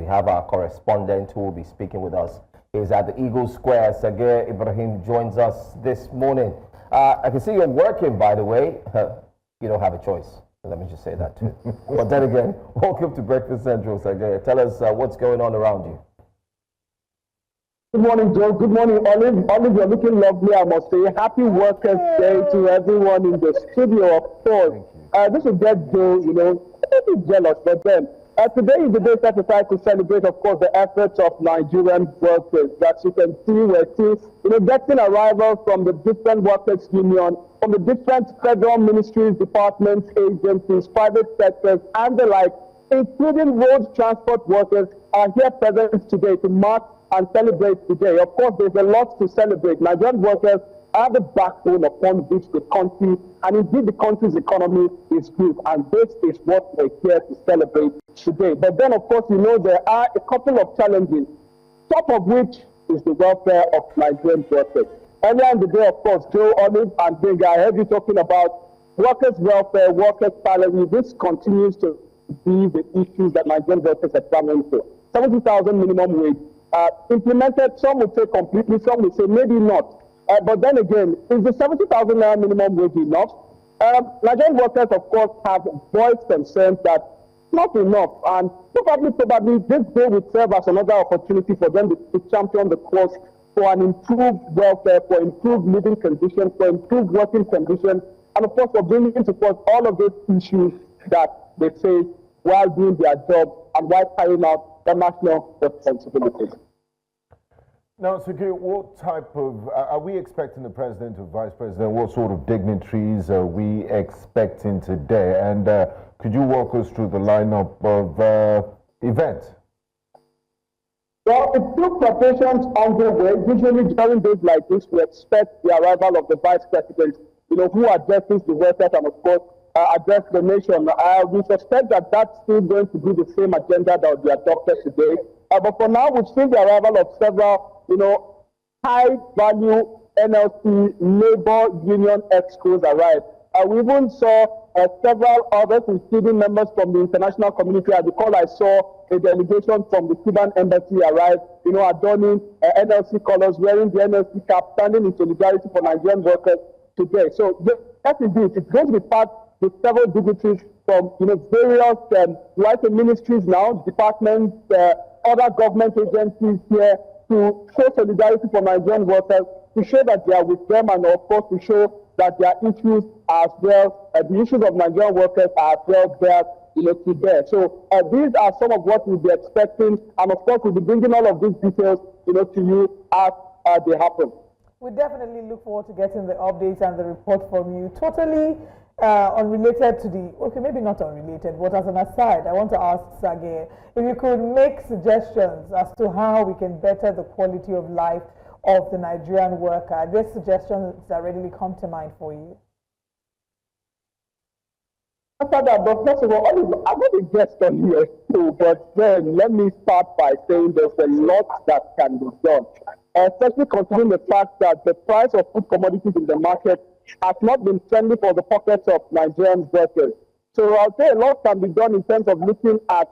we have our correspondent who will be speaking with us. He's at the Eagle Square. Sagir Ibrahim joins us this morning. I can see you're working, by the way. You don't have a choice. Let me just say that too. But then again, welcome to Breakfast Central, Sagir. Tell us what's going on around you. Good morning, Joe. Good morning, Olive. Olive, you're looking lovely, I must say. Happy Workers' Day to everyone in the studio, of course. This will get Joe, a bit jealous, but then today is the day set aside to celebrate, of course, the efforts of Nigerian workers. As you can see, we're still, getting arrivals from the different workers' union, from the different federal ministries, departments, agencies, private sectors, and the like, including road transport workers, are here present today to mark and celebrate today. Of course, there's a lot to celebrate. Nigerian workers are the backbone upon which the country, and indeed the country's economy, is built. And this is what we're here to celebrate today. But then, of course, there are a couple of challenges, top of which is the welfare of Nigerian workers. Earlier in the day, of course, Joe, Olive, and Benga, I heard you talking about workers' welfare, workers' salary. This continues to be the issues that Nigerian workers are traveling for. 70,000 minimum wage. Implemented, some would say completely, some would say maybe not. But then again, is the 70,000 naira minimum wage enough? Nigerian workers, of course, have voiced concerns that not enough, and probably this day will serve as another opportunity for them to champion the cause for an improved welfare, for improved living conditions, for improved working conditions, and of course for bringing into forth all of those issues that they face while doing their job and while carrying out their national responsibilities. Now, Sagir, what type of, are we expecting the president or vice president, what sort of dignitaries are we expecting today? And could you walk us through the lineup of events? Well, it's still preparations underway. Usually during days like this, we expect the arrival of the vice president, who addresses the workers and, of course, address the nation. We suspect that that's still going to be the same agenda that will be adopted today. But for now, we've seen the arrival of several, high-value NLC labor union excos arrive. We even saw several others, including members from the international community. I recall I saw a delegation from the Cuban embassy arrive, adorning NLC colors, wearing the NLC cap, standing in solidarity for Nigerian workers today. So yes, indeed, it's going to be part with several dignitaries from various ministries now, departments, other government agencies here to show solidarity for Nigerian workers, to show that they are with them, and of course to show that their issues as well, the issues of Nigerian workers are as well there to bear. So these are some of what we'll be expecting, and of course we'll be bringing all of these details to you as they happen. We definitely look forward to getting the updates and the report from you. Totally unrelated to the, okay, maybe not unrelated, but as an aside, I want to ask Sagir, if you could make suggestions as to how we can better the quality of life of the Nigerian worker. Are there suggestions that readily come to mind for you? After that, but first of all, I'm not a guest on here too, but then let me start by saying there's a lot that can be done, especially considering the fact that the price of food commodities in the market has not been friendly for the pockets of Nigerian workers. So I'll say a lot can be done in terms of looking at,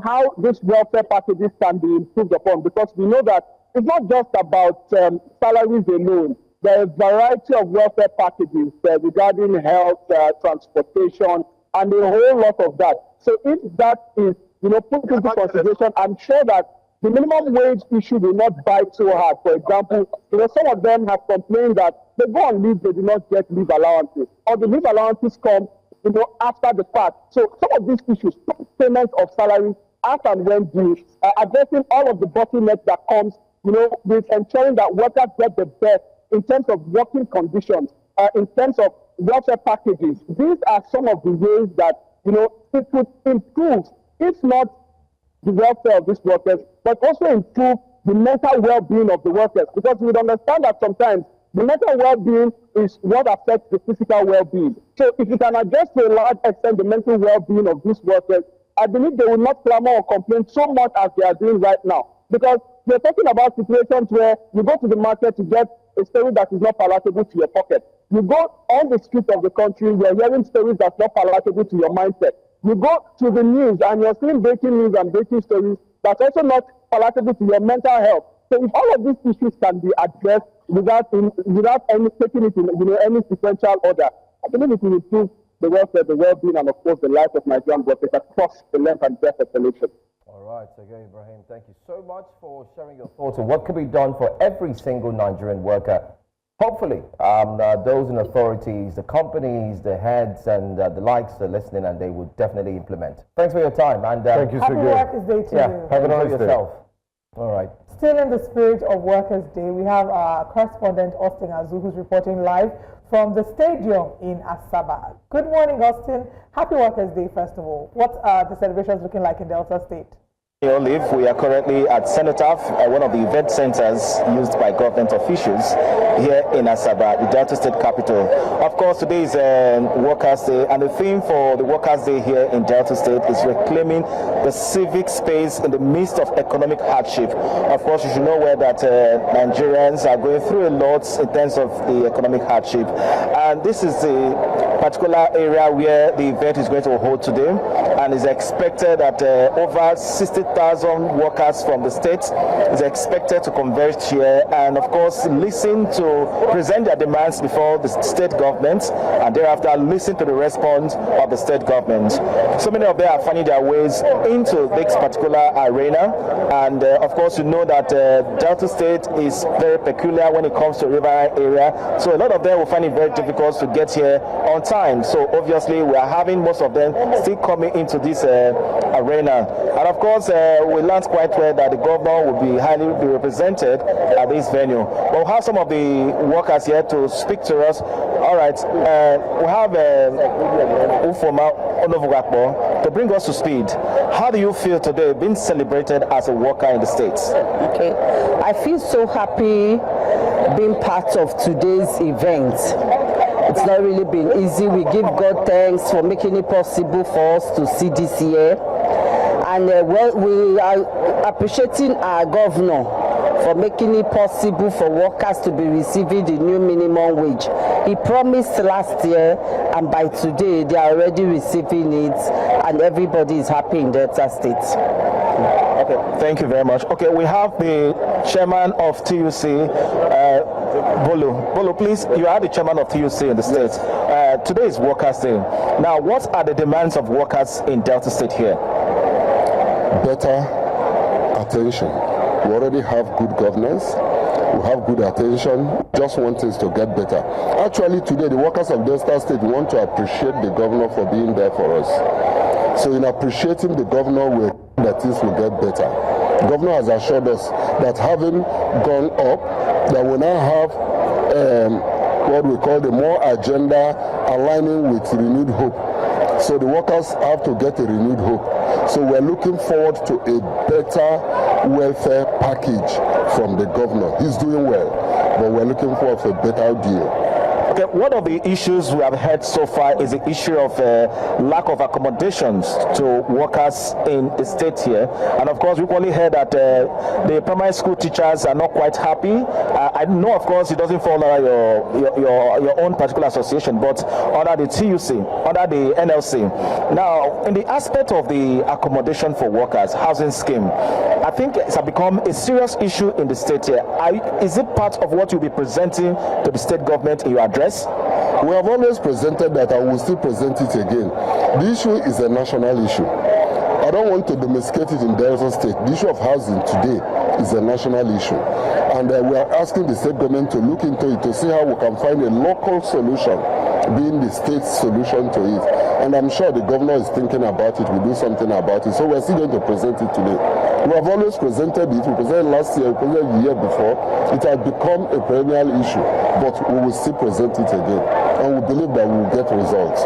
how these welfare packages can be improved upon, because we know that it's not just about salaries alone. There are a variety of welfare packages regarding health, transportation, and a whole lot of that. So if that is, put into consideration, I'm sure that the minimum wage issue will not bite so hard. For example, some of them have complained that they go on leave, they do not get leave allowances, or the leave allowances come, after the fact. So some of these issues, payment of salaries as and when due, addressing all of the bottlenecks that comes, with ensuring that workers get the best in terms of working conditions, in terms of welfare packages. These are some of the ways that, it would improve, if not the welfare of these workers, but also improve the mental well-being of the workers. Because we would understand that sometimes the mental well-being is what affects the physical well-being. So if you can address to a large extent the mental well-being of these workers, I believe they will not clamor or complain so much as they are doing right now. Because we're talking about situations where you go to the market to get a story that is not palatable to your pocket. You go on the streets of the country, you're hearing stories that's not palatable to your mindset. You go to the news and you're seeing breaking news and breaking stories that's also not palatable to your mental health. So if all of these issues can be addressed without any taking it in any sequential order, I believe it will improve the welfare, the well-being, and of course the life of Nigerian workers across the length and breadth of the nation. All right, again, Ibrahim, thank you so much for sharing your thoughts on what can be done for every single Nigerian worker. Hopefully, those in authorities, the companies, the heads, and the likes are listening, and they would definitely implement. Thanks for your time, and thank you, Happy Workers' Day to you. Have a nice yourself. All right. Still in the spirit of Workers' Day, we have our correspondent Austin Azu, who's reporting live from the stadium in Asaba. Good morning, Austin. Happy Workers' Day, first of all. What are the celebrations looking like in Delta State? Olive, we are currently at Cenotaph, one of the event centers used by government officials here in Asaba, the Delta State capital. Of course, today is Workers' Day, and the theme for the Workers' Day here in Delta State is reclaiming the civic space in the midst of economic hardship. Of course, you should know where that Nigerians are going through a lot in terms of the economic hardship, and this is the particular area where the event is going to hold today, and is expected that over 60,000 workers from the state is expected to converge here and, of course, listen to present their demands before the state government, and thereafter listen to the response of the state government. So many of them are finding their ways into this particular arena, and of course, you know that Delta State is very peculiar when it comes to river area, so a lot of them will find it very difficult to get here on time. So obviously, we are having most of them still coming into this arena, and of course, we learned quite well that the governor will be highly represented at this venue. We'll have some of the workers here to speak to us. All right, we have Ufoma Onovugakbo to bring us to speed. How do you feel today being celebrated as a worker in the States? Okay, I feel so happy being part of today's event. It's not really been easy. We give God thanks for making it possible for us to see this year. And we are appreciating our governor for making it possible for workers to be receiving the new minimum wage. He promised last year, and by today they are already receiving it, and everybody is happy in Delta State. Okay, thank you very much. Okay, we have the chairman of TUC, Bolo. Bolo, please, you are the chairman of TUC in the state. Today is Workers' Day. Now, what are the demands of workers in Delta State here? Better attention. We already have good governance. We have good attention. Just want things to get better. Actually, today, the workers of Delta State want to appreciate the governor for being there for us. So in appreciating the governor, we hope that things will get better. The governor has assured us that having gone up, that we now have what we call the more agenda aligning with renewed hope. So the workers have to get a renewed hope. So we're looking forward to a better welfare package from the governor. He's doing well, but we're looking forward to a better deal. Okay, one of the issues we have heard so far is the issue of lack of accommodations to workers in the state here. And of course, we've only heard that the primary school teachers are not quite happy. I know, of course, it doesn't fall under your own particular association, but under the TUC, under the NLC. Now, in the aspect of the accommodation for workers, housing scheme, I think it's become a serious issue in the state here. Is it part of what you'll be presenting to the state government in your address? We have always presented that, and we'll still present it again. The issue is a national issue. I don't want to domesticate it in Delta State. The issue of housing today is a national issue. And we are asking the state government to look into it to see how we can find a local solution, being the state's solution to it. And I'm sure the governor is thinking about it, we'll do something about it. So we're still going to present it today. We have always presented it, we presented last year, we presented the year before. It has become a perennial issue, but we will still present it again. And we believe that we will get results.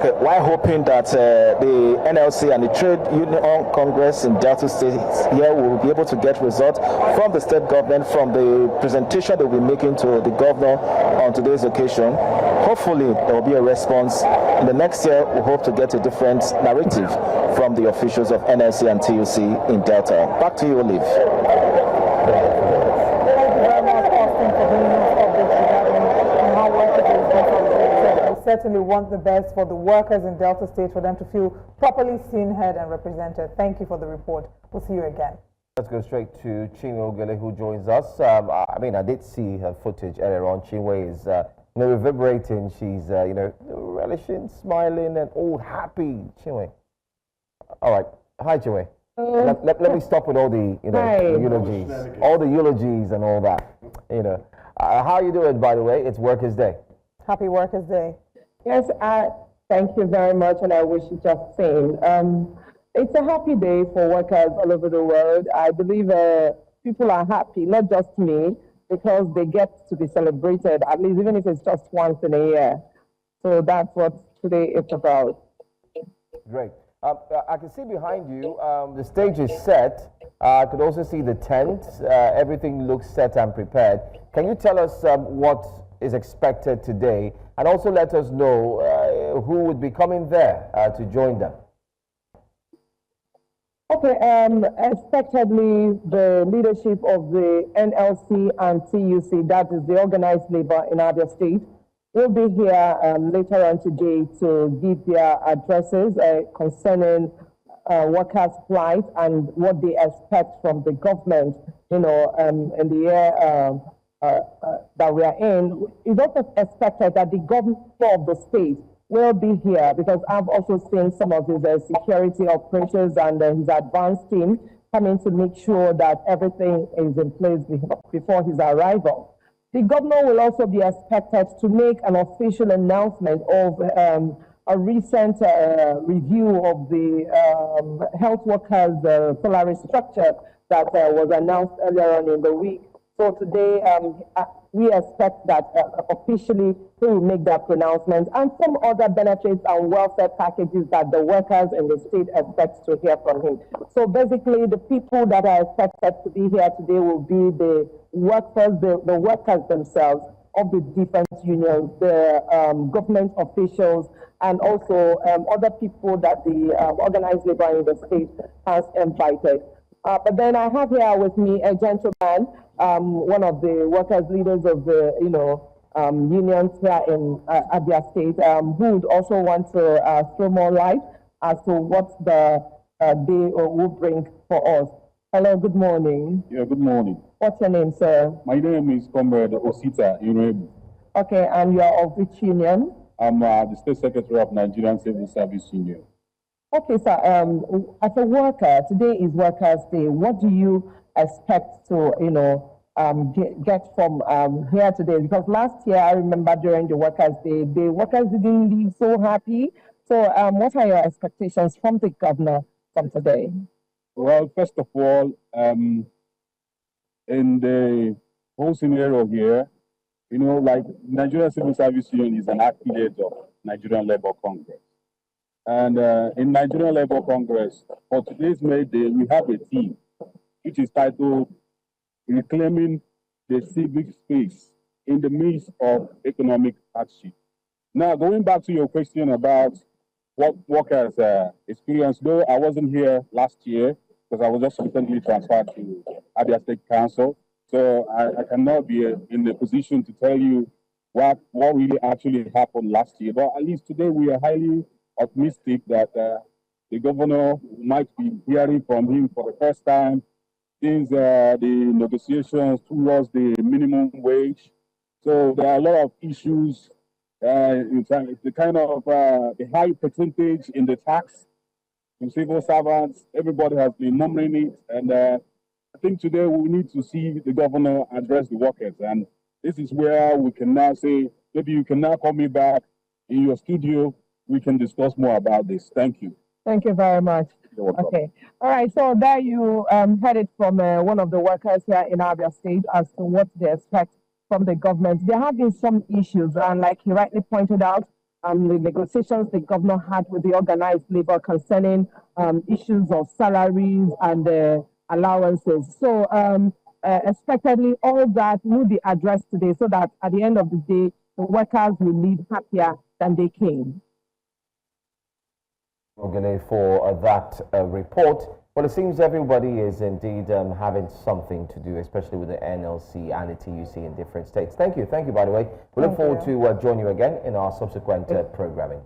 Okay, while hoping that the NLC and the Trade Union Congress in Delta State here will be able to get results from the state government, from the presentation they'll be making to the governor on today's occasion. Hopefully, there will be a response. In the next year, we hope to get a different narrative from the officials of NLC and TUC in Delta. Back to you, Olive. Thank you very much, Austin, for bringing us updates regarding how workers are being celebrated certainly want the best for the workers in Delta State, for them to feel properly seen, heard, and represented. Thank you for the report. We'll see you again. Let's go straight to Chinwe Ogele, who joins us. I mean, I did see her footage earlier on. Chinwe is, reverberating. She's, relishing, smiling, and all happy. Chinwe. All right. Hi, Chinwe. Let me stop with all the, eulogies, all the eulogies and all that. How are you doing, by the way? It's Workers' Day. Happy Workers' Day. Yes, thank you very much, and I wish you just the same. It's a happy day for workers all over the world. I believe people are happy, not just me, because they get to be celebrated, at least even if it's just once in a year. So that's what today is about. Great. I can see behind you, the stage is set. I could also see the tent. Everything looks set and prepared. Can you tell us what is expected today? And also let us know who would be coming there to join them. Okay, expectedly, the leadership of the NLC and TUC, that is the organized labor in Abia State, will be here later on today to give their addresses concerning workers' plight and what they expect from the government, in the year that we are in. It's also expected that the governor of the state will be here, because I've also seen some of his security operators and his advanced team coming to make sure that everything is in place before his arrival. The governor will also be expected to make an official announcement of a recent review of the health workers' salary structure that was announced earlier on in the week. So today, we expect that officially he will make that pronouncement, and some other benefits and welfare packages that the workers in the state expect to hear from him. So basically, the people that are expected to be here today will be the workers, the workers themselves of the different unions, the government officials, and also other people that the organized labor in the state has invited. But then I have here with me a gentleman, one of the workers' leaders of the unions here in Abia State, who would also want to throw more light as to what the day will bring for us. Hello, good morning. Yeah, good morning. What's your name, sir? My name is Comrade Osita Irebu. Okay, and you are of which union? I'm the State Secretary of Nigerian Civil Service Union. Okay, sir. As a worker, today is Workers' Day. What do you expect to, get from here today? Because last year, I remember during the Workers' Day, the workers didn't leave so happy. So, what are your expectations from the governor from today? Well, first of all, in the whole scenario here, like Nigerian Civil Service Union is an affiliate of Nigerian Labour Congress. And in Nigerian Labour Congress, for today's May Day, we have a theme which is titled Reclaiming the Civic Space in the Midst of Economic Hardship. Now, going back to your question about what workers experienced, though I wasn't here last year because I was just recently transferred to Abia State Council, so I cannot be in a position to tell you what really actually happened last year. But at least today we are highly optimistic that the governor might be hearing from him for the first time since the negotiations towards the minimum wage. So there are a lot of issues. The kind of the high percentage in the tax to civil servants, everybody has been murmuring it, and I think today we need to see the governor address the workers, and this is where we can now say, maybe you can now call me back in your studio. We can discuss more about this. Thank you. Thank you very much. You're welcome. Okay. All right. So there you heard it from one of the workers here in Abia State as to what they expect from the government. There have been some issues, and like he rightly pointed out, the negotiations the governor had with the organized labor concerning issues of salaries and allowances. So expectedly, all that will be addressed today so that at the end of the day, the workers will leave happier than they came. Ogele for that report. Well, it seems everybody is indeed having something to do, especially with the NLC and the TUC in different states. Thank you, by the way. We look forward to join you again in our subsequent programming.